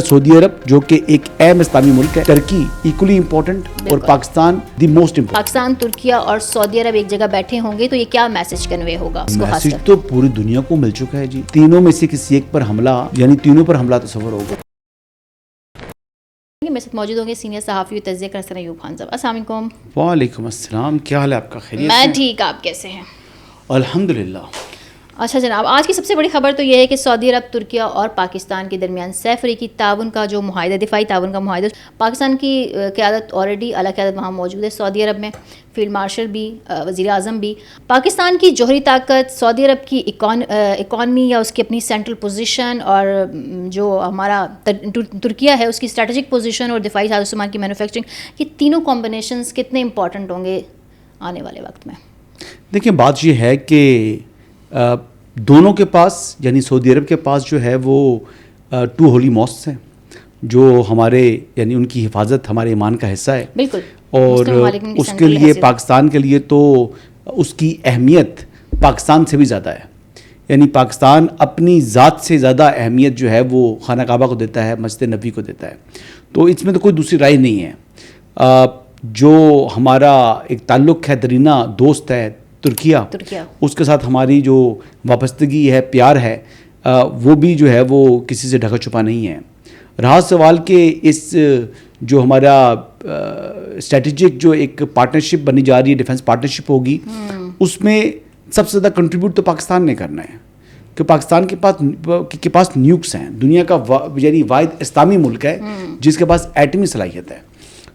سعودی عرب جو کہ ایک اہم اسلامی ملک ہے, ترکی ایکولی امپورٹنٹ اور Pakistan the most important. Pakistan, Türkiye اور سعودی عرب ایک جگہ بیٹھے ہوں گے تو یہ کیا میسج کنوے ہوگا اس کو خاص میسج کر؟ تو پوری دنیا کو مل چکا ہے جی. تینوں میں سے کسی ایک پر حملہ, یعنی تینوں پر حملہ تصور ہوگا. میرے ساتھ موجود ہوں گے سینئر صحافی تجزیہ کار حسن ایوب خان صاحب. السلام علیکم. وعلیکم السلام, کیا حال ہے آپ کا؟ خیریت میں سے؟ ٹھیک, آپ کیسے ہیں؟ الحمدللہ. اچھا جناب, آج کی سب سے بڑی خبر تو یہ ہے کہ سعودی عرب, ترکیہ اور پاکستان کے درمیان سہ فریقی تعاون کا جو معاہدہ, دفاعی تعاون کا معاہدہ, پاکستان کی قیادت آلریڈی اعلیٰ قیادت وہاں موجود ہے سعودی عرب میں, فیلڈ مارشل بھی, وزیر اعظم بھی. پاکستان کی جوہری طاقت, سعودی عرب کی اکانومی یا اس کی اپنی سینٹرل پوزیشن, اور جو ہمارا ترکیہ ہے اس کی اسٹریٹجک پوزیشن اور دفاعی ساز و سامان کی مینوفیکچرنگ, یہ تینوں کمبینیشنز کتنے امپورٹنٹ ہوں گے آنے والے وقت میں؟ دیکھیں, بات یہ ہے کہ دونوں کے پاس, یعنی سعودی عرب کے پاس جو ہے وہ 2 ہولی ماسکس ہیں جو ہمارے, یعنی ان کی حفاظت ہمارے ایمان کا حصہ ہے. بالکل. اور اس کے لیے پاکستان کے لیے تو اس کی اہمیت پاکستان سے بھی زیادہ ہے. یعنی پاکستان اپنی ذات سے زیادہ اہمیت جو ہے وہ خانہ کعبہ کو دیتا ہے, مسجد نبوی کو دیتا ہے. تو اس میں تو کوئی دوسری رائے نہیں ہے. جو ہمارا ایک تعلق ہے, درینہ دوست ہے ترکیہ, اس کے ساتھ ہماری جو وابستگی ہے, پیار ہے, وہ بھی جو ہے وہ کسی سے ڈھکا چھپا نہیں ہے. رہا سوال کہ اس جو ہمارا اسٹریٹجک جو ایک پارٹنرشپ بنی جا رہی ہے, ڈیفنس پارٹنرشپ ہوگی, اس میں سب سے زیادہ کنٹریبیوٹ تو پاکستان نے کرنا ہے, کہ پاکستان کے پاس نیوکس ہیں. دنیا کا یعنی واحد اسلامی ملک ہے جس کے پاس ایٹمی صلاحیت ہے.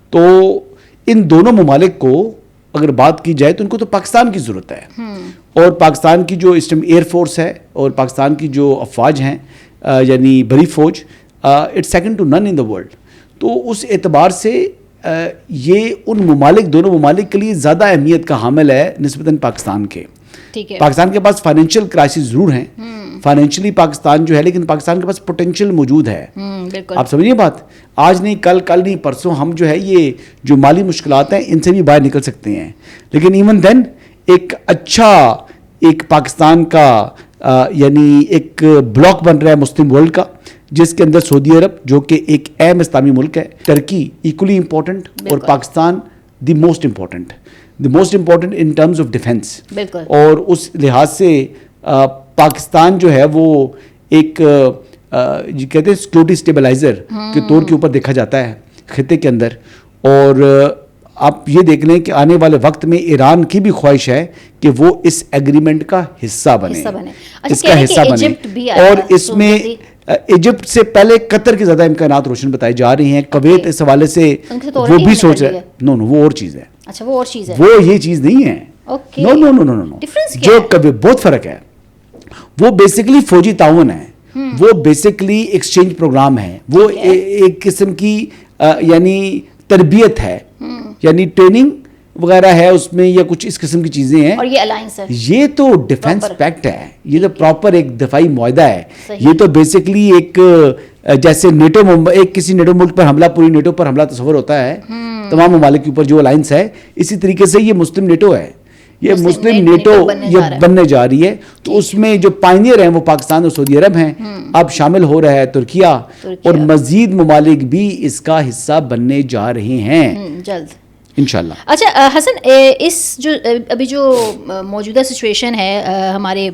تو ان دونوں ممالک کو اگر بات کی جائے تو ان کو تو پاکستان کی ضرورت ہے, اور پاکستان کی جو اس ٹائم ایئر فورس ہے اور پاکستان کی جو افواج ہیں, یعنی بری فوج, اٹس سیکنڈ ٹو نن ان دا ورلڈ. تو اس اعتبار سے یہ ان ممالک, دونوں ممالک کے لیے زیادہ اہمیت کا حامل ہے نسبتاً پاکستان کے. پاکستان کے پاس فائنینشیل کرائسس ضرور ہیں, فائنینشلی پاکستان جو ہے, لیکن پاکستان کے پاس پوٹینشیل موجود ہے. آپ سمجھیے بات, آج نہیں کل, کل نہیں پرسوں, ہم جو ہے یہ جو مالی مشکلات ہیں ان سے بھی باہر نکل سکتے ہیں. لیکن ایون دین ایک اچھا ایک پاکستان کا یعنی ایک بلاک بن رہا ہے مسلم ورلڈ کا, جس کے اندر سعودی عرب جو کہ ایک اہم اسلامی ملک ہے, ترکی ایکولی امپورٹنٹ, اور Pakistan the most important in terms of defence. اور اس لحاظ سے پاکستان جو ہے وہ ایک کہتے ہیں سیکورٹی اسٹیبلائزر کے طور کے اوپر دیکھا جاتا ہے خطے کے اندر. اور آپ یہ دیکھ لیں کہ آنے والے وقت میں ایران کی بھی خواہش ہے کہ وہ اس ایگریمنٹ کا حصہ بنے, اس کا حصہ بنے. اور اس میں ایجپٹ سے پہلے قطر کے زیادہ امکانات روشن بتائے جا رہے ہیں. کویت اس حوالے سے وہ بھی سوچ رہا ہے, نو وہ اور چیز ہے. اچھا, وہ اور چیز ہے, وہ یہ چیز نہیں ہے. نو جو کبھی بہت فرق ہے. وہ بیسیکلی فوجی تعاون ہے, وہ بیسیکلی ایکسچینج پروگرام ہے, وہ ایک قسم کی یعنی تربیت ہے, یعنی ٹریننگ وغیرہ ہے اس میں, یا کچھ اس قسم کی چیزیں ہیں. اور یہ الائنس ہے, یہ تو ڈیفنس پیکٹ ہے, یہ تو پراپر ایک دفاعی معاہدہ ہے. یہ تو بیسیکلی ایک جیسے نیٹو, ایک کسی نیٹو ملک پر حملہ, پوری نیٹو پر حملہ تصور ہوتا ہے تمام ممالک کے اوپر جو الائنس ہے, اسی طریقے سے یہ مسلم نیٹو ہے. یہ مسلم نیٹو یہ بننے جا رہی ہے. تو اس میں جو پائنیئر ہیں وہ پاکستان اور سعودی عرب ہیں. اب شامل ہو رہا ہے ترکیہ, اور مزید ممالک بھی اس کا حصہ بننے جا رہے ہیں جلد انشاءاللہ. اچھا حسن, اس جو ابھی جو موجودہ سچویشن ہے, ہمارے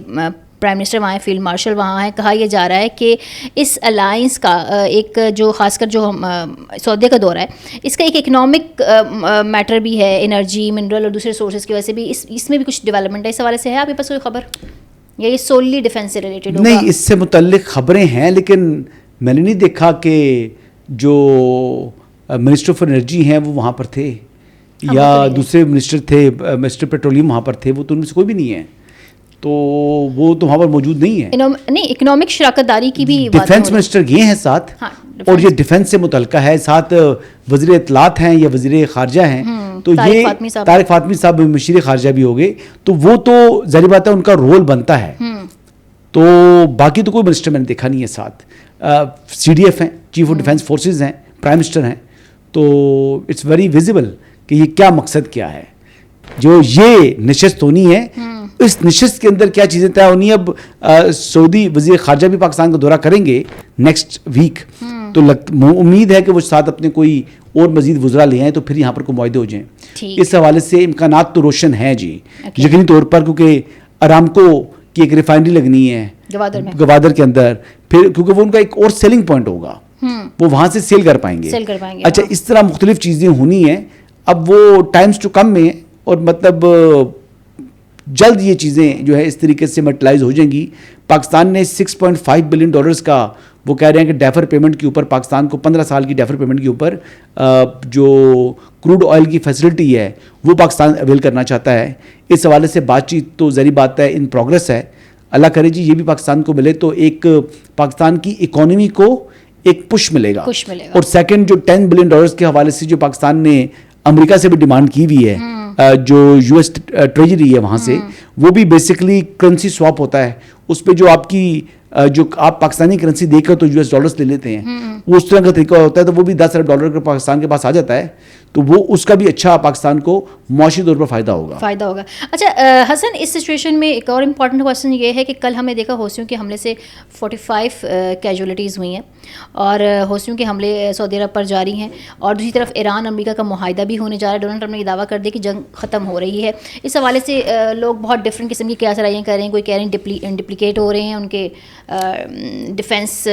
پرائم منسٹر وہاں ہیں, فیلڈ مارشل وہاں ہیں, کہا یہ جا رہا ہے کہ اس الائنس کا ایک جو خاص کر جو سعودیہ کا دورہ ہے, اس کا ایک اکنامک میٹر بھی ہے, انرجی, منرل اور دوسرے سورسز کی وجہ سے بھی اس میں بھی کچھ ڈیولپمنٹ ہے. اس حوالے سے ہے آپ کے پاس کوئی خبر, یا یہ سوللی ڈیفینس سے ریلیٹڈ ہوگا؟ نہیں, اس سے متعلق خبریں ہیں, لیکن میں نے نہیں دیکھا کہ جو منسٹر آف انرجی ہیں وہ وہاں پر تھے, یا دوسرے منسٹر تھے, منسٹر پیٹرولیم وہاں پر تھے. وہ تو ان میں سے کوئی بھی نہیں ہے, تو وہ تو وہاں پر موجود نہیں ہے. نہیں, اکنامک شراکت داری کی بھی ڈیفنس منسٹر یہ ہیں ساتھ, اور یہ ڈیفنس سے متعلقہ ہے. ساتھ وزیر اطلاعات ہیں یا وزیر خارجہ ہیں, تو یہ طارق فاطمی صاحب مشیر خارجہ بھی ہو گئے. تو وہ تو ظاہر بات ہے ان کا رول بنتا ہے. تو باقی تو کوئی منسٹر میں نے دیکھا نہیں ہے ساتھ. CDF ہیں, چیف آف ڈیفنس فورسز ہیں, پرائم منسٹر ہیں. تو اٹس ویری ویزیبل کہ یہ کیا مقصد کیا ہے. جو یہ نشست ہونی ہے اس نشست کے اندر کیا چیزیں طے ہونی. اب سعودی وزیر خارجہ بھی پاکستان کا دورہ کریں گے نیکسٹ ویک, تو امید ہے کہ وہ ساتھ اپنے کوئی اور مزید وزراء لے آئیں تو پھر یہاں پر کوئی معاہدے ہو جائیں. اس حوالے سے امکانات تو روشن ہیں جی, یقینی طور پر, کیونکہ ارامکو کی ایک ریفائنری لگنی ہے گوادر کے اندر, پھر کیونکہ وہ ان کا ایک اور سیلنگ پوائنٹ ہوگا, وہ وہاں سے سیل کر پائیں گے. اچھا, اس طرح مختلف چیزیں ہونی ہیں. اب وہ ٹائمز ٹو کم میں, اور مطلب جلد یہ چیزیں جو ہے اس طریقے سے میٹلائز ہو جائیں گی. پاکستان نے $6.5 بلین کا وہ کہہ رہے ہیں کہ ڈیفر پیمنٹ کے اوپر پاکستان کو 15 سال کی ڈیفر پیمنٹ کے اوپر جو کروڈ آئل کی فیسلٹی ہے وہ پاکستان اویل کرنا چاہتا ہے. اس حوالے سے بات چیت تو ظاہری بات ہے ان پروگرس ہے. اللہ کرے جی یہ بھی پاکستان کو ملے تو ایک پاکستان کی اکانومی کو ایک پش ملے گا. اور سیکنڈ جو $10 بلین کے حوالے سے جو پاکستان نے امریکہ سے بھی ڈیمانڈ کی ہوئی ہے, جو یو ایس ٹریجری ہے وہاں سے, وہ بھی بیسکلی کرنسی سواپ ہوتا ہے. اس پہ جو آپ کی جو آپ پاکستانی کرنسی دے کر تو یو ایس ڈالرز لے لیتے ہیں, وہ اس طرح کا طریقہ ہوتا ہے, تو وہ بھی $10 ارب کا پاکستان کے پاس آ جاتا ہے. تو وہ اس کا بھی اچھا پاکستان کو معاشی طور پر فائدہ ہوگا. اچھا حسن, اس سچویشن میں ایک اور امپورٹنٹ کویشچن یہ ہے کہ کل ہم نے دیکھا حوثیوں کے حملے سے 45 کیجولیٹیز ہوئی ہیں, اور حوثیوں کے حملے سعودی عرب پر جاری ہیں, اور دوسری طرف ایران امریکہ کا معاہدہ بھی ہونے جا رہا ہے. ڈونلڈ ٹرمپ نے یہ دعویٰ کر دیا کہ جنگ ختم ہو رہی ہے. اس حوالے سے لوگ بہت ڈفرینٹ قسم کی قیاس رائیاں کر رہے ہیں. کوئی کہہ رہے ہیں ڈپلیکیٹ ہو رہے ہیں ان کے ڈیفینس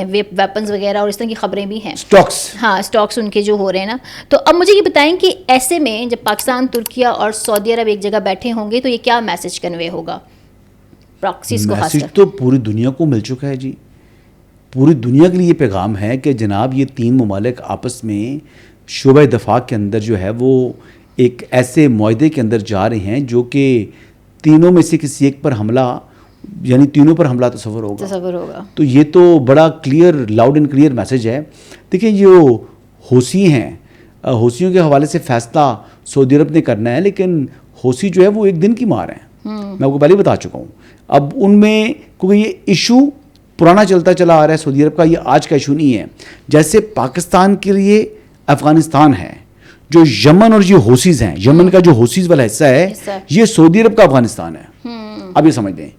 ویپنز وغیرہ, اور اس طرح کی خبریں بھی ہیں, اسٹاکس ان کے جو ہو رہے ہیں نا. تو اب مجھے یہ بتائیں کہ ایسے میں جب پاکستان, ترکیہ اور سعودی عرب ایک جگہ بیٹھے ہوں گے تو یہ کیا میسج کنوے ہوگا پراکسیز کو؟ میسج تو پوری دنیا کو مل چکا ہے جی. پوری دنیا کے لیے یہ پیغام ہے کہ جناب یہ تین ممالک آپس میں شعبہ دفاع کے اندر جو ہے وہ ایک ایسے معاہدے کے اندر جا رہے ہیں جو کہ تینوں میں سے کسی ایک پر حملہ, یعنی تینوں پر حملہ تصور ہوگا. تو یہ تو بڑا clear, loud and clear message ہے. دیکھیں جو حوثی ہیں, حوثیوں کے حوالے سے فیصلہ سعودی عرب نے کرنا ہے, لیکن حوثی جو ہے وہ ایک دن کی مار ہیں, میں آپ کو پہلے بتا چکا ہوں. اب ان میں کیونکہ یہ ایشو پرانا چلتا چلا آ رہا ہے سعودی عرب کا, یہ آج کا ایشو نہیں ہے. جیسے پاکستان کے لیے افغانستان ہے, جو یمن اور یہ حوثیز ہیں, یمن کا جو حوثیز والا حصہ ہے یہ سعودی عرب کا افغانستان ہے. اب یہ سمجھ لیں,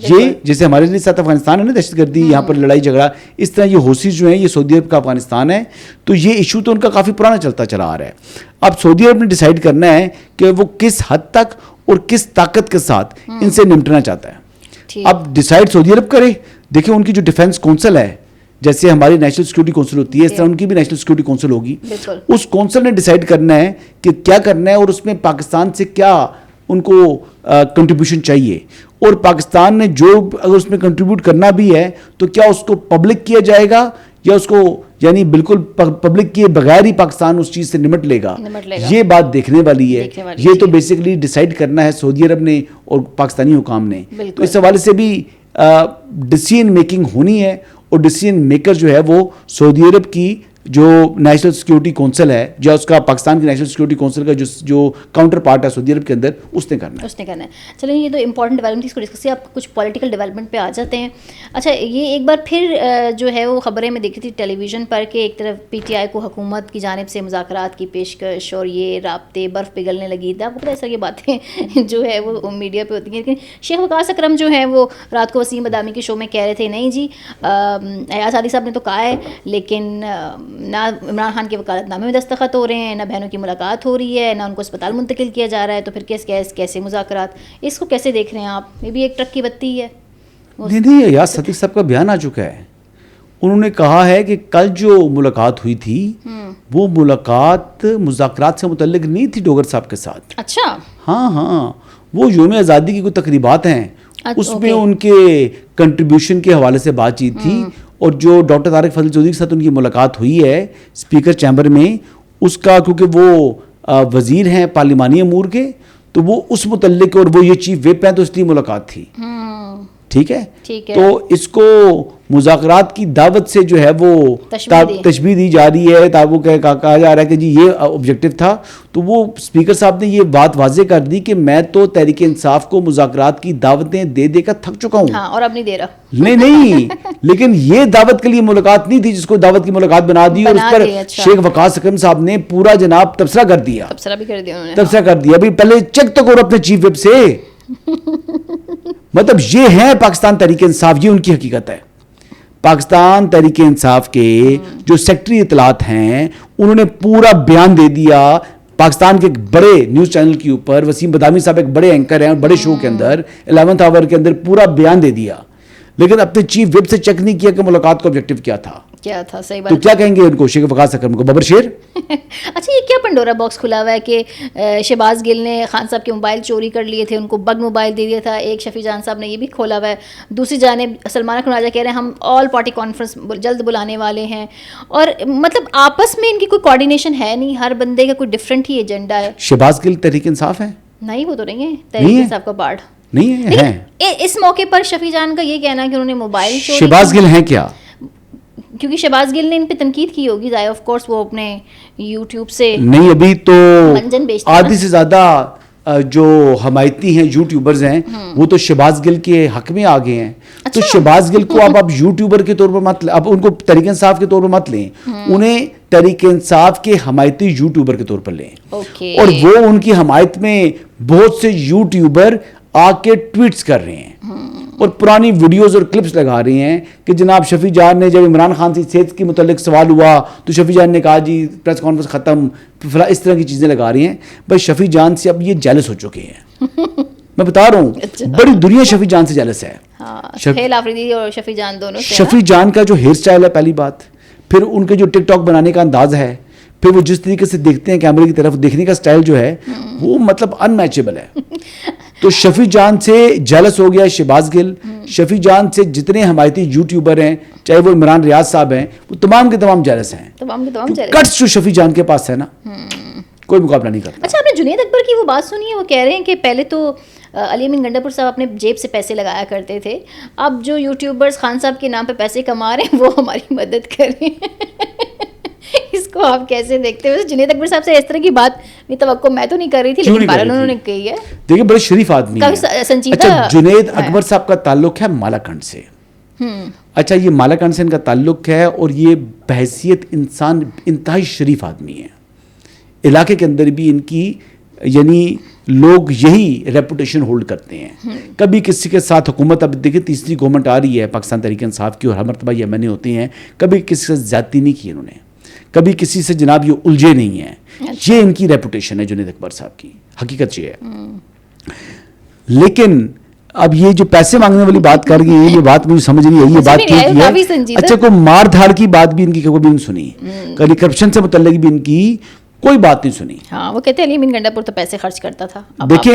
یہ جیسے ہمارے لیے ساتھ افغانستان ہے نا دہشت گردی, یہاں پر لڑائی جھگڑا, اس طرح یہ حوثیز جو ہیں یہ سعودی عرب کا افغانستان ہے. تو یہ ایشو تو ان کا کافی پرانا چلتا چلا آ رہا ہے. اب سعودی عرب نے ڈیسائیڈ کرنا ہے کہ وہ کس حد تک اور کس طاقت کے ساتھ ان سے نمٹنا چاہتا ہے. اب ڈیسائیڈ سعودی عرب کرے. دیکھیں ان کی جو ڈیفینس کونسل ہے, جیسے ہماری نیشنل سیکورٹی کونسل ہوتی ہے, اس طرح ان کی بھی نیشنل سیکورٹی کونسل ہوگی. اس کونسل نے ڈیسائیڈ کرنا ہے کہ کیا کرنا ہے, اور اس میں پاکستان سے کیا ان کو کنٹریبیوشن چاہیے, اور پاکستان نے جو اگر اس میں کنٹریبیوٹ کرنا بھی ہے تو کیا اس کو پبلک کیا جائے گا, یا اس کو یعنی بالکل پبلک کیے بغیر ہی پاکستان اس چیز سے نمٹ لے گا. یہ بات دیکھنے والی ہے. یہ تو بیسیکلی ڈیسائیڈ کرنا ہے سعودی عرب نے اور پاکستانی حکام نے. تو اس حوالے سے بھی ڈیسیژن میکنگ ہونی ہے, اور ڈیسیژن میکر جو ہے وہ سعودی عرب کی جو نیشنل سیکورٹی کونسل ہے, یا اس کا پاکستان کی نیشنل سیکورٹی کونسل کا جو کاؤنٹر پارٹ ہے سعودی عرب کے اندر, اس نے کرنا ہے. چلیں یہ تو امپورٹنٹ ڈیولپمنٹ اس کو ڈسکس کیا. آپ کچھ پولیٹیکل ڈیولپمنٹ پہ آ جاتے ہیں. اچھا یہ ایک بار پھر جو ہے وہ خبریں میں دیکھی تھی ٹیلی ویژن پر کہ ایک طرف پی ٹی آئی کو حکومت کی جانب سے مذاکرات کی پیشکش, اور یہ رابطے برف پگھلنے لگی تھی. آپ کو پتہ ہے سر یہ باتیں جو ہے وہ میڈیا پہ ہوتی ہیں, لیکن شیخ وقاص اکرم جو ہے وہ رات کو وسیم بادامی کے شو میں کہہ رہے تھے نہیں جی ایاز عادی صاحب نے تو کہا ہے, لیکن نہ عمران خان کے وکالت نامے میں دستخط ہو رہے ہیں, نہ بہنوں کی ملاقات ہو رہی ہے, نہ ان کو اسپتال منتقل کیا جا رہا ہے. تو پھر کیسے مذاکرات, اس کو کیسے دیکھ رہے ہیں آپ؟ یہ بھی ایک ٹرک کی بتی ہے. نہیں, ایاز صدیق صاحب کا بیان آ چکا ہے. انہوں نے کہا ہے کہ کل جو ملاقات ہوئی تھی وہ ملاقات مذاکرات سے متعلق نہیں تھی ڈوگر صاحب کے ساتھ. اچھا ہاں, وہ یوم آزادی کی کوئی تقریبات ہیں, اس میں ان کے کنٹریبیوشن کے حوالے سے بات چیت تھی. اور جو ڈاکٹر طارق فضل چودھری کے ساتھ ان کی ملاقات ہوئی ہے اسپیکر چیمبر میں, اس کا کیونکہ وہ وزیر ہیں پارلیمانی امور کے, تو وہ اس متعلق, اور وہ یہ چیف وپ ہیں, تو اس لیے ملاقات تھی. ٹھیک ہے, تو اس کو مذاکرات کی دعوت سے جو ہے وہ تشبیہ دی جا رہی ہے, تابو کہا جا رہا ہے کہ جی یہ آبجیکٹو تھا. تو وہ اسپیکر صاحب نے یہ بات واضح کر دی کہ میں تو تحریک انصاف کو مذاکرات کی دعوتیں دے دے کر تھک چکا ہوں, اور اب نہیں دے رہا. نہیں, لیکن یہ دعوت کے لیے ملاقات نہیں تھی جس کو دعوت کی ملاقات بنا دی, اور اس پر شیخ وقاص اکرم صاحب نے پورا جناب تبصرہ کر دیا. ابھی پہلے چیک تو کرو اپنے چیف وپ سے مطلب یہ ہے پاکستان تحریک انصاف, یہ ان کی حقیقت ہے. پاکستان تحریک انصاف کے جو سیکٹری اطلاعات ہیں انہوں نے پورا بیان دے دیا پاکستان کے ایک بڑے نیوز چینل کے اوپر. وسیم بدامی صاحب ایک بڑے اینکر ہیں اور بڑے شو کے اندر 11th آور کے اندر پورا بیان دے دیا, لیکن اپنے چیف ویب سے چیک نہیں کیا کہ ملاقات کا آبجیکٹو کیا تھا. صحیح بات. تو کیا کہیں گے ان کو, شیخ وقاص اکرم کو, ببر شیر؟ اچھا, یہ کیا پنڈورا باکس کھلا ہوا ہے کہ شہباز گل نے خان صاحب کے موبائل چوری کر لیے تھے, ان کو بگ موبائل دے دیا تھا. ایک شفیع جان صاحب نے یہ بھی کھولا ہوا ہے. دوسری جانب سلمان اکرم راجہ کہہ رہے ہیں ہم آل پارٹی کانفرنس جلد بلانے والے ہیں, اور مطلب آپس میں ان کی کوئی کوارڈینیشن ہے نہیں, ہر بندے کا کوئی ڈفرینٹ ہی ایجنڈا ہے. شہباز گل تحریک انصاف ہے؟ نہیں, وہ تو نہیں ہے تحریک انصاف کا پارٹ. نہیں ہے. اس موقع پر شفیع جان کا یہ کہنا ہے کہ انہوں نے موبائل چوری. شہباز گل ہیں کیا؟ کیونکہ شہباز گل نے ان پہ تنقید کی ہوگی ظاہر, آف کورس وہ اپنے یوٹیوب سے نہیں, ابھی تو منجن بیچتے ہیں. آدھی سے زیادہ جو حمایتی ہیں یوٹیوبرز ہیں وہ تو شہباز گل کے حق میں آ گئے ہیں. تو شہباز گل کو اب یوٹیوبر کے طور پر مت, اب ان کو تحریک انصاف کے طور پر مت لیں, انہیں تحریک انصاف کے حمایتی یوٹیوبر کے طور پر لیں. اور وہ ان کی حمایت میں بہت سے یوٹیوبر آ کے ٹویٹس کر رہے ہیں اور پرانی ویڈیوز اور کلپس لگا رہے ہیں کہ جناب شفیع جان نے, جب عمران خان سے صحت کے متعلق سوال ہوا تو شفیع جان نے کہا جی پریس کانفرنس ختم, اس طرح کی چیزیں لگا رہی ہیں. بھائی شفیع جان سے اب یہ جیلس ہو چکے ہیں, میں بتا رہا ہوں بڑی دنیا شفیع جان سے جیلس ہے. ہیل آفریدی اور شفیع جان دونوں سے. شفیع جان کا جو ہیئر سٹائل ہے پہلی بات, پھر ان کے جو ٹک ٹاک بنانے کا انداز ہے, پھر وہ جس طریقے سے دیکھتے ہیں کیمرے کی طرف, دیکھنے کا سٹائل جو ہے وہ مطلب ان میچبل ہے. تو شفیع جان سے جیلس ہو گیا شہباز گل. شفیع جان سے جتنے حمایتی یوٹیوبر ہیں, چاہے وہ عمران ریاض صاحب ہیں, وہ تمام کے تمام جیلس ہیں. کٹس جو شفیع جان کے پاس ہے نا, کوئی مقابلہ نہیں کرتا. اچھا, آپ نے جنید اکبر کی وہ بات سنی ہے, وہ کہہ رہے ہیں کہ پہلے تو علی امین گنڈا پور صاحب اپنے جیب سے پیسے لگایا کرتے تھے, اب جو یوٹیوبرز خان صاحب کے نام پہ پیسے کما رہے ہیں وہ ہماری مدد کر رہے ہیں. اس کو آپ کیسے دیکھتے ہیں؟ جنید اکبر صاحب سے اس طرح کی بات بھی توقع میں تو نہیں کر رہی تھی, لیکن بہرحال انہوں نے کہی ہے. دیکھیں بڑے شریف آدمی ہیں. اچھا, جنید اکبر صاحب کا تعلق ہے مالاکنڈ سے. اچھا, یہ مالاکنڈ سے ان کا تعلق ہے اور یہ بحیثیت انسان انتہائی شریف آدمی ہے. علاقے کے اندر بھی ان کی یعنی لوگ یہی ریپوٹیشن ہولڈ کرتے ہیں. کبھی کسی کے ساتھ حکومت, اب دیکھیں تیسری گورنمنٹ آ رہی ہے پاکستان تحریک انصاف کی اور ہر مرتبہ یہ MNA ہوتے ہیں, کبھی کسی سے زیادتی نہیں کی انہوں نے, کبھی کسی سے جناب یہ الجھے نہیں ہیں. یہ ان کی ریپوٹیشن ہے جنید اکبر صاحب کی, حقیقت یہ ہے. لیکن اب یہ جو پیسے مانگنے والی بات کر گئی ہے, یہ بات مجھے سمجھ نہیں آئی, یہ بات ٹھیک ہے. اچھا, کوئی مار دھاڑ کی بات بھی ان کی کبھی نہیں سنی, کبھی کرپشن سے متعلق بھی ان کی کوئی بات نہیں سنی. ہاں, وہ کہتے ہیں علی امین گنڈا پور تو پیسے خرچ کرتا تھا. دیکھیں,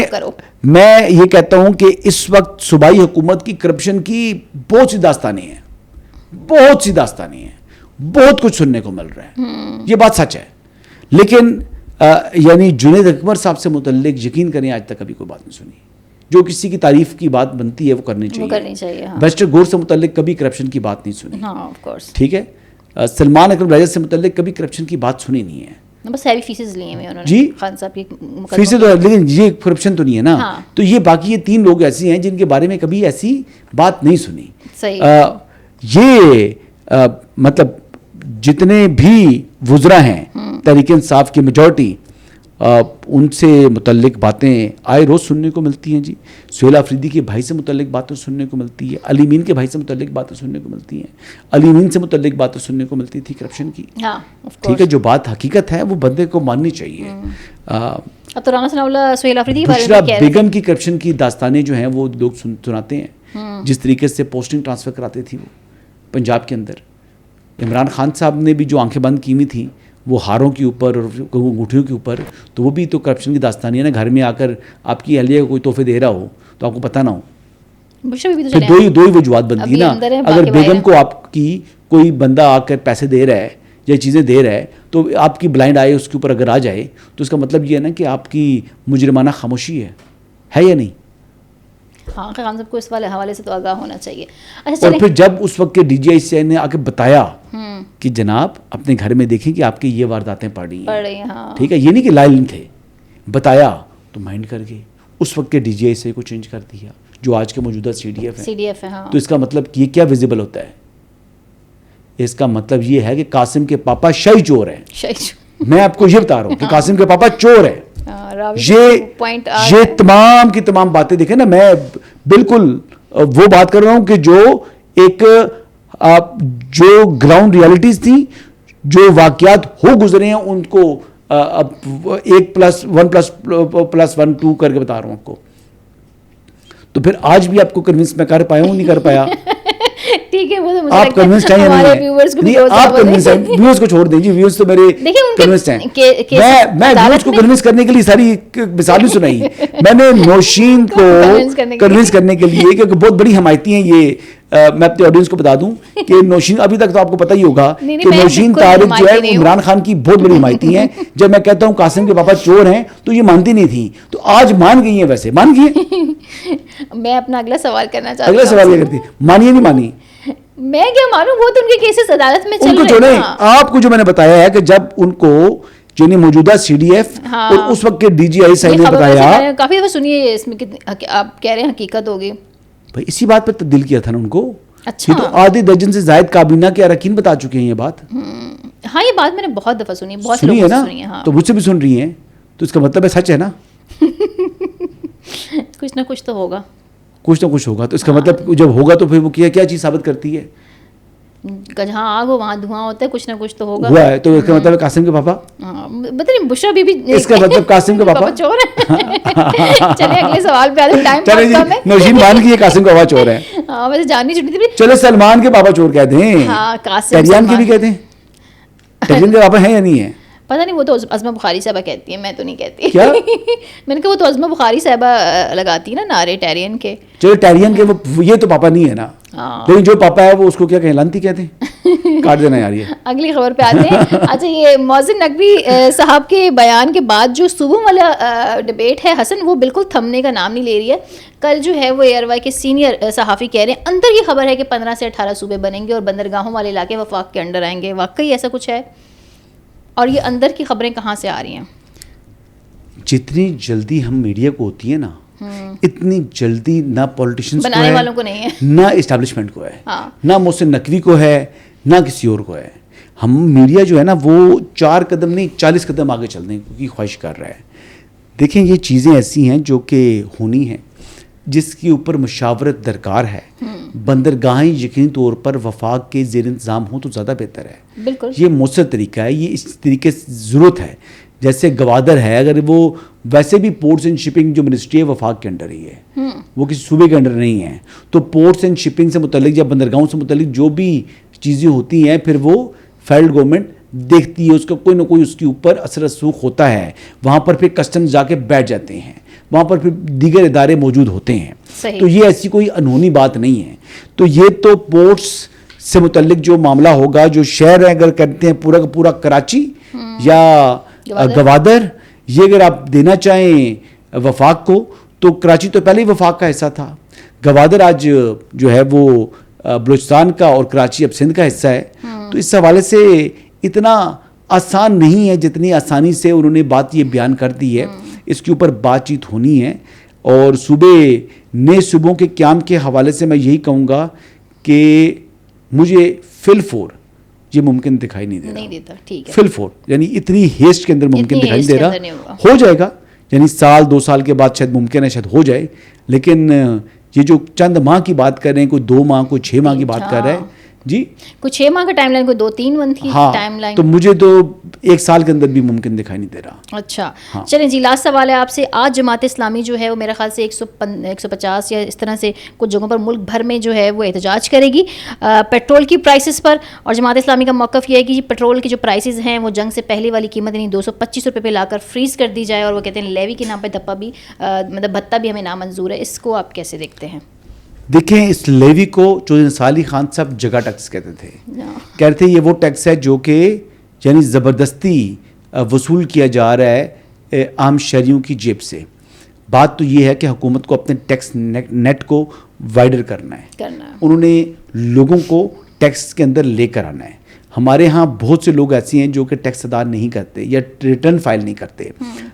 میں یہ کہتا ہوں کہ اس وقت صوبائی حکومت کی کرپشن کی بہت سی داستانیں ہیں, بہت سی داستانیں ہیں, بہت کچھ سننے کو مل رہا ہے, یہ بات سچ ہے. لیکن یعنی جنید اکبر صاحب سے متعلق یقین کریں آج تک کبھی کوئی بات نہیں سنی. جو کسی کی تعریف کی بات بنتی ہے وہ کرنی چاہیے. بیرسٹر گور سے متعلق کبھی کرپشن کی بات نہیں سنی. ٹھیک ہے, سلمان اکرم راجہ سے متعلق کبھی کرپشن کی بات سنی نہیں ہے. بس ہیوی فیسز لیے ہیں انہوں نے جی, خان صاحب کی فیسز, لیکن یہ کرپشن تو نہیں ہے نا. تو یہ باقی یہ 3 لوگ ایسے ہیں جن کے بارے میں کبھی ایسی بات نہیں سنی. یہ مطلب جتنے بھی وزراء ہیں تحریک انصاف کی میجورٹی, ان سے متعلق باتیں آئے روز سننے کو ملتی ہیں. جی, سہیل آفریدی کے بھائی سے متعلق باتیں سننے کو ملتی ہے, علی امین کے بھائی سے متعلق باتیں سننے کو ملتی ہیں, علی امین سے متعلق باتیں سننے کو ملتی تھی کرپشن کی. ٹھیک ہے, جو بات حقیقت ہے وہ بندے کو ماننی چاہیے. اب تو رانا ثناء اللہ سہیل آفریدی بشرا بیگم کی کرپشن کی داستانیں جو ہیں وہ لوگ سناتے ہیں, جس طریقے سے پوسٹنگ ٹرانسفر کراتے تھی وہ پنجاب کے اندر. عمران خان صاحب نے بھی جو آنکھیں بند کی ہوئی تھیں وہ ہاروں کے اوپر اور انگوٹھیوں کے اوپر, تو وہ بھی تو کرپشن کی داستانی ہے نا. گھر میں آ کر آپ کی اہلیہ کو کوئی تحفے دے رہا ہو تو آپ کو پتہ نہ ہو, پھر دو ہی وجوہات بنتی ہے نا. اگر بیگم کو آپ کی کوئی بندہ آ کر پیسے دے رہا ہے یا چیزیں دے رہا ہے تو آپ کی بلائنڈ آئے اس کے اوپر اگر آ جائے تو اس کا مطلب یہ ہے نا کہ آپ کی مجرمانہ خاموشی ہے یا نہیں. ہاں, خان صاحب کو اس والے حوالے سے تو آگاہ ہونا چاہیے. اور پھر جب اس وقت کے DGI نے آ کے بتایا کہ جناب اپنے گھر میں دیکھیں کہ آپ کی یہ وارداتیں پڑ رہی ہیں, ٹھیک ہے, یہ نہیں کہ لائل تھے, بتایا تو مائنڈ کر گئے. اس وقت کے DGI کو چینج کر دیا جو آج کے موجودہ CDF ہے. تو اس کا مطلب یہ کیا ویزیبل ہوتا ہے؟ اس کا مطلب یہ ہے کہ قاسم کے پاپا شاہی چور ہیں. میں آپ کو یہ بتا رہا ہوں کہ قاسم کے پاپا چور ہے. یہ تمام کی تمام باتیں دیکھیں نا, میں بالکل وہ بات کر رہا ہوں کہ جو ایک جو گراؤنڈ ریالٹیز تھیں, جو واقعات ہو گزرے ہیں, ان کو 1+1+1 کر کے بتا رہا ہوں آپ کو. تو پھر آج بھی آپ کو کنونس میں کر پایا ہوں, نہیں کر پایا. ٹھیک ہے, وہ تو آپ کنونس ہیں یا نہیں, آپ کنونس ہیں, ویورز کو چھوڑ دیجیے, ویورز تو میرے کنونس ہیں. میں ویورز کو کنونس کرنے کے لیے ساری مثالیں سنائی. میں نے نوشین کو کنونس کرنے کے لیے, کیونکہ بہت بڑی حمایتی ہیں یہ, میں اپنے آڈینس کو بتا دوں کہ نوشین, ابھی تک تو آپ کو پتہ ہی ہوگا کہ نوشین طارق جو ہے عمران خان کی بہت بڑی حمایتی ہیں. جب میں کہتا ہوں قاسم کے پاپا چور ہیں تو یہ مانتی نہیں تھیں, تو آج مان گئی ہیں. ویسے مان گئی ہیں. میں اپنا اگلا سوال کرنا چاہتی ہوں. اگلا سوال یہ کرتی مانی نہیں مانی, میں کیا مانوں, وہ تو ان کے کیسز عدالت میں چل رہے ہیں. آپ کو جو میں نے بتایا ہے کہ جب ان کو جو موجودہ سی ڈی ایف اور اس وقت کے ڈی جی آئی صاحب نے بتایا, کافی دفعہ سنیے اس میں آپ کہہ رہے ہیں حقیقت ہوگی بھائی, اسی بات پہ تبدیل کیا تھا نا ان کو. اچھا, یہ تو آدھے درجن سے زائد کابینہ کے اراکین بتا چکے ہیں یہ بات. ہاں, یہ بات میں نے بہت دفعہ سنی, بہت سنی ہے نا, ہاں. تو مجھ سے بھی سن رہی ہیں, تو اس کا مطلب ہے سچ ہے نا. کچھ نہ کچھ تو ہوگا, کچھ نہ کچھ ہوگا. تو اس کا مطلب جب ہوگا تو پھر وہ کیا چیز ثابت کرتی ہے, جہاں آگ ہو وہاں دھواں ہوتا ہے, کچھ نہ کچھ تو ہوگا. ہوا ہے, تو اس کا مطلب قاسم کے پاپا, بتائیے بشرا بی بی, اس کا مطلب قاسم کے پاپا چور ہے. چلے اگلے سوال پہ آتے, ٹائم چلے جی, نوشین مان کی قاسم کا پاپا چور ہے. ہاں, ویسے جاننی چھٹی تھی. چلو سلمان کے پاپا چور کہتے ہیں, ہاں, ٹریان کے بھی کہتے ہیں. ٹریان کے پاپا ہیں یا نہیں ہیں, پتہ نہیں, وہ تو عظمہ بخاری صاحبہ کہتی ہے, میں تو نہیں کہتی. کیا میں نے کہا وہ تو عظمہ بخاری صاحبہ لگاتی ہے نا نعرے ٹیرین کے. چلو ٹیرین کے, یہ تو پاپا نہیں ہے نا, لیکن جو پاپا ہے وہ اس کو کیا کہیں, لانتی کہتے ہیں. کاٹ دینا یار. یہ اگلی خبر پہ آتے ہیں. اچھا, یہ محسن نقوی صاحب کے بیان کے بعد جو صوبوں والا ڈبیٹ ہے حسن, وہ بالکل تھمنے کا نام نہیں لے رہی ہے. کل جو ہے وہ ایئر وائی کے سینئر صحافی کہہ رہے ہیں اندر کی خبر ہے کہ 15 سے 18 صوبے بنیں گے اور بندرگاہوں والے علاقے وفاق کے انڈر آئیں گے. واقعی ایسا کچھ ہے؟ اور یہ اندر کی خبریں کہاں سے آ رہی ہیں؟ جتنی جلدی ہم میڈیا کو ہوتی ہے نا, اتنی جلدی نہ پولیٹیشنز بنانے والوں کو نہیں ہے, نہ اسٹیبلشمنٹ کو ہے, نہ محسن نقوی کو ہے, نہ کسی اور کو ہے. ہم میڈیا جو ہے نا وہ 4 قدم نہیں 40 قدم آگے چلنے کی خواہش کر رہا ہے. دیکھیں, یہ چیزیں ایسی ہیں جو کہ ہونی ہیں, جس کے اوپر مشاورت درکار ہے. بندرگاہیں یقینی طور پر وفاق کے زیر انتظام ہوں تو زیادہ بہتر ہے. بالکل, یہ مؤثر طریقہ ہے, یہ اس طریقے سے ضرورت ہے. جیسے گوادر ہے, اگر وہ ویسے بھی پورٹس اینڈ شپنگ جو منسٹری ہے وفاق کے انڈر ہی ہے, وہ کسی صوبے کے انڈر نہیں ہے. تو پورٹس اینڈ شپنگ سے متعلق یا بندرگاہوں سے متعلق جو بھی چیزیں ہوتی ہیں پھر وہ فیڈرل گورنمنٹ دیکھتی ہے, اس کا کوئی نہ کوئی اس کے اوپر اثر رسوخ ہوتا ہے. وہاں پر پھر کسٹمز جا کے بیٹھ جاتے ہیں, وہاں پر پھر دیگر ادارے موجود ہوتے ہیں. تو یہ ایسی کوئی انہونی بات نہیں ہے. تو یہ تو پورٹس سے متعلق جو معاملہ ہوگا, جو شہر ہے اگر کہتے ہیں پورا کا پورا کراچی یا گوادر, یہ اگر آپ دینا چاہیں وفاق کو, تو کراچی تو پہلے ہی وفاق کا حصہ تھا. گوادر آج جو ہے وہ بلوچستان کا اور کراچی اب سندھ کا حصہ ہے. تو اس حوالے سے اتنا آسان نہیں ہے جتنی آسانی سے انہوں نے بات یہ بیان کر دی ہے. اس کے اوپر بات چیت ہونی ہے. اور نئے صوبوں کے قیام کے حوالے سے میں یہی کہوں گا کہ مجھے فی الفور یہ ممکن دکھائی نہیں دیتا. فی الفور یعنی اتنی ہیسٹ کے اندر ممکن دکھائی نہیں دے رہا. ہو جائے گا, یعنی 1-2 سال کے بعد شاید ممکن ہے, شاید ہو جائے. لیکن یہ جو چند ماہ کی بات کر رہے ہیں, کوئی 2 ماہ کوئی 6 ماہ کی بات کر رہے ہیں, جی کوئی 6 ماہ کا ٹائم لائن, کوئی 2-3 منتھ کی ٹائم لائن, تو مجھے تو 1 سال کے اندر بھی ممکن دکھائی نہیں دے رہا. اچھا, چلیں جی, لاسٹ سوال ہے آپ سے. آج جماعت اسلامی جو ہے وہ میرے خیال سے 150 یا اس طرح سے کچھ جگہوں پر ملک بھر میں جو ہے وہ احتجاج کرے گی پیٹرول کی پرائسز پر. اور جماعت اسلامی کا موقف یہ ہے کہ پیٹرول کی جو پرائسز ہیں وہ جنگ سے پہلے والی قیمت یعنی 225 روپے پہ لا کر فریز کر دی جائے. اور وہ کہتے ہیں لیوی کے نام پہ دپا بھی مطلب بھتہ بھی ہمیں نامنظور ہے. اس کو آپ کیسے دیکھتے ہیں؟ دیکھیں, اس لیوی کو چودھری نصیر علی خان صاحب جگہ ٹیکس کہتے تھے. کہتے تھے یہ وہ ٹیکس ہے جو کہ یعنی زبردستی وصول کیا جا رہا ہے عام شہریوں کی جیب سے. بات تو یہ ہے کہ حکومت کو اپنے ٹیکس نیٹ کو وائڈر کرنا ہے. انہوں نے لوگوں کو ٹیکس کے اندر لے کر آنا ہے. ہمارے ہاں بہت سے لوگ ایسے ہیں جو کہ ٹیکس ادا نہیں کرتے یا ریٹرن فائل نہیں کرتے.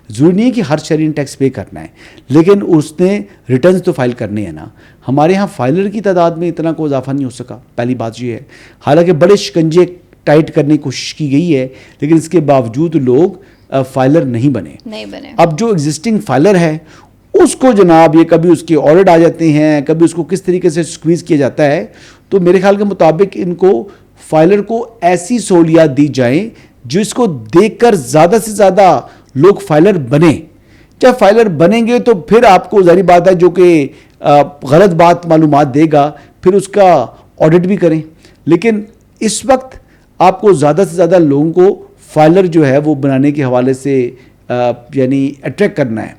ضروری نہیں ہے کہ ہر شہری نے ٹیکس پے کرنا ہے, لیکن اس نے ریٹرنز تو فائل کرنے ہیں نا. ہمارے ہاں فائلر کی تعداد میں اتنا کوئی اضافہ نہیں ہو سکا, پہلی بات یہ ہے. حالانکہ بڑے شکنجے ٹائٹ کرنے کی کوشش کی گئی ہے, لیکن اس کے باوجود لوگ فائلر نہیں بنے. نہیں بنے. اب جو ایگزسٹنگ فائلر ہے اس کو جناب یہ کبھی اس کے آڈٹ آ جاتے ہیں, کبھی اس کو کس طریقے سے اسکویز کیا جاتا ہے. تو میرے خیال کے مطابق ان کو فائلر کو ایسی سہولیات دی جائیں جس کو دیکھ کر زیادہ سے زیادہ لوگ فائلر بنیں. جب فائلر بنیں گے تو پھر آپ کو ظاہری بات ہے جو کہ غلط بات معلومات دے گا پھر اس کا آڈٹ بھی کریں. لیکن اس وقت آپ کو زیادہ سے زیادہ لوگوں کو فائلر جو ہے وہ بنانے کے حوالے سے یعنی اٹریکٹ کرنا ہے,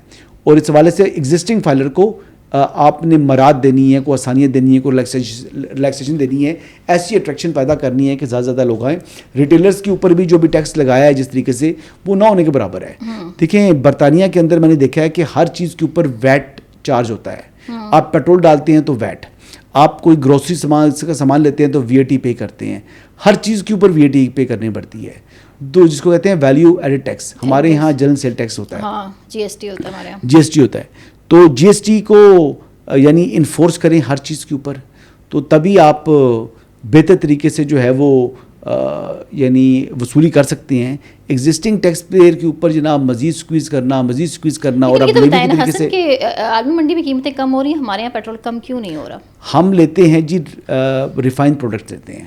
اور اس حوالے سے ایگزسٹنگ فائلر کو آپ نے مراد دینی ہے, کوئی آسانیاں دینی ہے, کوئی ریلیکسیشن دینی ہے, ایسی اٹریکشن پیدا کرنی ہے کہ زیادہ سے زیادہ لوگ آئیں. ریٹیلرز کے اوپر بھی جو بھی ٹیکس لگایا ہے جس طریقے سے وہ نہ ہونے کے برابر ہے. دیکھیں برطانیہ کے اندر میں نے دیکھا ہے کہ ہر چیز کے اوپر ویٹ چارج ہوتا ہے. آپ پیٹرول ڈالتے ہیں تو ویٹ, آپ کوئی گروسری سامان لیتے ہیں تو وی اے ٹی پے کرتے ہیں, ہر چیز کے اوپر وی اے ٹی پے کرنی پڑتی ہے. جس کو کہتے ہیں ویلیو ایڈڈ ٹیکس, ہمارے یہاں جنرل سیل ٹیکس ہوتا ہے, ہاں جی ایس ٹی ہوتا ہے ہمارے یہاں, جی ایس ٹی ہوتا ہے. تو جی ایس ٹی کو یعنی انفورس کریں ہر چیز کے اوپر, تو تبھی آپ بہتر طریقے سے جو ہے وہ یعنی وصولی کر سکتے ہیں. ایگزسٹنگ ٹیکس پیئر کے اوپر جناب مزید سکویز کرنا اور اب لیوی کی طریقے سے. کہ عالمی منڈی میں قیمتیں کم ہو رہی ہیں, ہمارے یہاں پیٹرول کم کیوں نہیں ہو رہا؟ ہم لیتے ہیں جی ریفائنڈ پروڈکٹ لیتے ہیں,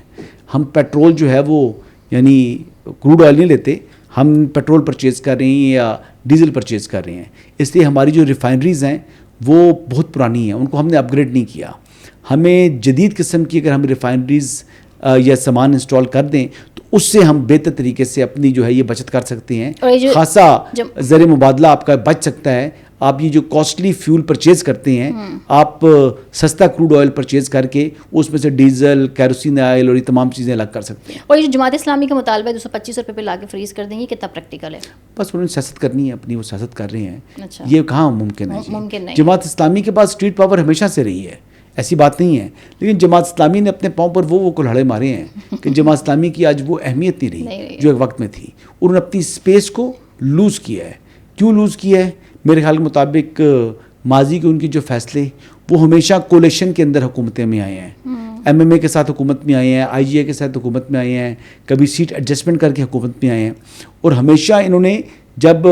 ہم پیٹرول جو ہے وہ یعنی کروڈ آئل نہیں لیتے, ہم پیٹرول پرچیز کر رہے ہیں یا ڈیزل پرچیز کر رہے ہیں. اس لیے ہماری جو ریفائنریز ہیں وہ بہت پرانی ہیں, ان کو ہم نے اپ گریڈ نہیں کیا. ہمیں جدید قسم کی اگر ہم ریفائنریز یا سامان انسٹال کر دیں تو اس سے ہم بہتر طریقے سے اپنی جو ہے یہ بچت کر سکتے ہیں, خاصا زر مبادلہ آپ کا بچ سکتا ہے. آپ یہ جو کاسٹلی فیول پرچیز کرتے ہیں, آپ سستا کروڈ آئل پرچیز کر کے اس میں سے ڈیزل, کیروسین آئل اور یہ تمام چیزیں الگ کر سکتے ہیں. اور یہ جو جماعت اسلامی کا مطالبہ ہے 225 روپے پہ لا کے فریز کر دیں گے, کتنا پریکٹیکل ہے؟ بس انہوں نے سیاست کرنی ہے اپنی, وہ سیاست کر رہے ہیں. اچھا. یہ کہاں ممکن ہے؟ ممکن نہیں. جماعت اسلامی کے پاس اسٹریٹ پاور ہمیشہ سے رہی ہے, ایسی بات نہیں ہے. لیکن جماعت اسلامی نے اپنے پاؤں پر وہ کلہڑے مارے ہیں کہ جماعت اسلامی کی آج وہ اہمیت نہیں رہی جو ایک وقت میں تھی. انہوں نے اپنی اسپیس کو لوز کیا ہے. کیوں لوز کیا ہے؟ میرے خیال کے مطابق ماضی کے ان کے جو فیصلے وہ ہمیشہ کولیشن کے اندر حکومتیں میں آئے ہیں, ایم ایم اے کے ساتھ حکومت میں آئے ہیں, آئی جی اے کے ساتھ حکومت میں آئے ہیں, کبھی سیٹ ایڈجسٹمنٹ کر کے حکومت میں آئے ہیں. اور ہمیشہ انہوں نے جب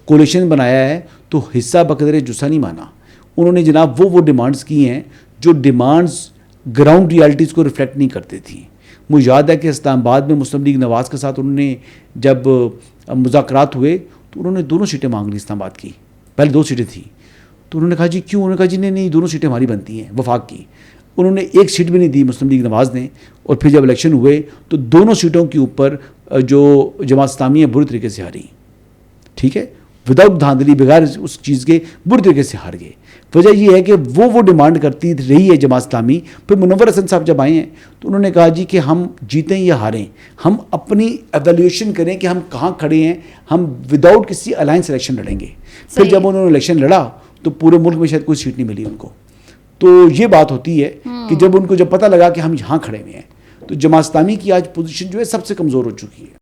کولیشن بنایا ہے تو حصہ بقدر جسا نہیں مانا. انہوں نے جناب وہ ڈیمانڈز کی ہیں جو ڈیمانڈز گراؤنڈ ریالٹیز کو ریفلیکٹ نہیں کرتی تھیں. مجھے یاد ہے کہ اسلام آباد میں مسلم لیگ نواز کے ساتھ انہوں نے جب مذاکرات ہوئے تو انہوں نے دونوں سیٹیں مانگ لی اسلام آباد کی, پہلے 2 سیٹیں تھیں. تو انہوں نے کہا جی کیوں؟ انہوں نے کہا جی نہیں دونوں سیٹیں ہماری بنتی ہیں وفاق کی. انہوں نے ایک سیٹ بھی نہیں دی مسلم لیگ نواز نے, اور پھر جب الیکشن ہوئے تو دونوں سیٹوں کے اوپر جو جماعت اسلامی ہے بری طریقے سے ہاری. ٹھیک ہے, وداؤٹ دھاندلی, بغیر اس چیز کے بری طریقے سے ہار گئے. وجہ یہ ہے کہ وہ ڈیمانڈ کرتی رہی ہے جماعت اسلامی. پھر منور حسن صاحب جب آئے ہیں تو انہوں نے کہا جی کہ ہم جیتیں یا ہاریں, ہم اپنی ایویلیویشن کریں کہ ہم کہاں کھڑے ہیں, ہم وداؤٹ کسی الائنس الیکشن لڑیں گے. پھر جب انہوں نے الیکشن لڑا تو پورے ملک میں شاید کوئی سیٹ نہیں ملی ان کو. تو یہ بات ہوتی ہے کہ جب ان کو جب پتہ لگا کہ ہم یہاں کھڑے ہوئے ہیں تو جماعت اسلامی کی آج پوزیشن جو ہے سب سے کمزور ہو چکی ہے.